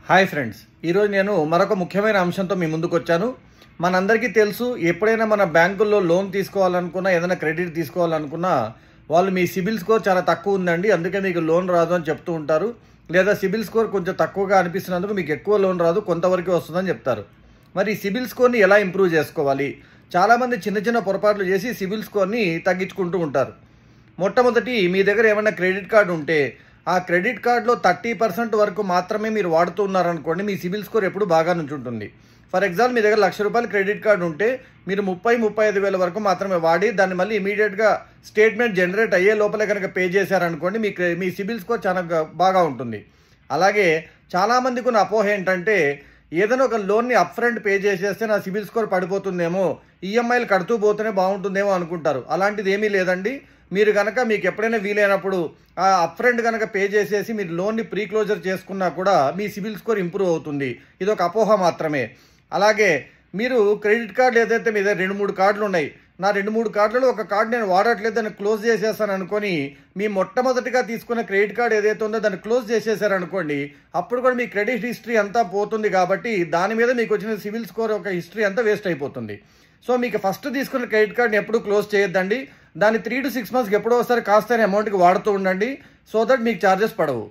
Hi friends, ఈరోజు నేను మరొక ముఖ్యమైన అంశంతో మీ ముందుకు వచ్చాను. మనందరికీ తెలుసు, ఎప్పుడైనా మన బ్యాంకుల్లో లోన్ తీసుకోవాలనుకున్నా, ఏదైనా క్రెడిట్ తీసుకోవాలనుకున్నా వాళ్ళు మీ సిబిల్ స్కోర్ చాలా తక్కువ ఉందండి, అందుకే మీకు లోన్ రాదు అని చెప్తూ ఉంటారు. లేదా సిబిల్ స్కోర్ కొంచెం తక్కువగా అనిపిస్తున్నందుకు మీకు ఎక్కువ లోన్ రాదు, కొంతవరకు వస్తుందని చెప్తారు. మరి సిబిల్ స్కోర్ని ఎలా ఇంప్రూవ్ చేసుకోవాలి? చాలామంది చిన్న చిన్న పొరపాట్లు చేసి సిబిల్ స్కోర్ని తగ్గించుకుంటూ ఉంటారు. మొట్టమొదటి, మీ దగ్గర ఏమైనా క్రెడిట్ కార్డు ఉంటే ఆ క్రెడిట్ కార్డులో 30% వరకు మాత్రమే మీరు వాడుతూ ఉన్నారనుకోండి, మీ సిబిల్ స్కోర్ ఎప్పుడు బాగా నుంచుంటుంది. ఫర్ ఎగ్జాంపుల్, మీ దగ్గర ₹1,00,000 క్రెడిట్ కార్డు ఉంటే మీరు 30-35 వేల వరకు మాత్రమే వాడి దాన్ని మళ్ళీ ఇమీడియట్గా స్టేట్మెంట్ జనరేట్ అయ్యే లోపలే కనుక పే చేశారనుకోండి, మీ సిబిల్ స్కోర్ చాలా బాగా ఉంటుంది. అలాగే చాలామందికి ఉన్న అపోహ ఏంటంటే, ఏదైనా ఒక లోన్ని అప్ ఫ్రంట్ పే చేసేస్తే నా సిబిల్ స్కోర్ పడిపోతుందేమో, ఈఎంఐలు కడుతూ పోతేనే బాగుంటుందేమో అనుకుంటారు. అలాంటిది ఏమీ లేదండి. మీరు కనుక మీకు ఎప్పుడైనా వీలైనప్పుడు ఆ అప్ ఫ్రంట్ కనుక పే చేసేసి మీరు లోన్ని ప్రీ క్లోజర్ చేసుకున్నా కూడా మీ సిబిల్ స్కోర్ ఇంప్రూవ్ అవుతుంది. ఇది ఒక అపోహ మాత్రమే. అలాగే మీరు క్రెడిట్ కార్డులు ఏదైతే మీ దగ్గర 2-3 కార్డులు ఉన్నాయి, నా 2-3 కార్డులలో ఒక కార్డు నేను వాడట్లేదు, దాన్ని క్లోజ్ చేసేస్తాను అనుకొని మీ మొట్టమొదటిగా తీసుకున్న క్రెడిట్ కార్డు ఏదైతే ఉందో దాన్ని క్లోజ్ చేసేసారనుకోండి, అప్పుడు కూడా మీ క్రెడిట్ హిస్టరీ అంతా పోతుంది. కాబట్టి దాని మీద మీకు వచ్చిన సిబిల్ స్కోర్ ఒక హిస్టరీ అంతా వేస్ట్ అయిపోతుంది. సో మీకు ఫస్ట్ తీసుకున్న క్రెడిట్ కార్డుని ఎప్పుడు క్లోజ్ చేయొద్దండి. దాన్ని 3 to 6 months ఎప్పుడో ఒకసారి కాస్త అమౌంట్కి వాడుతూ ఉండండి, సో దట్ మీకు ఛార్జెస్ పడవు.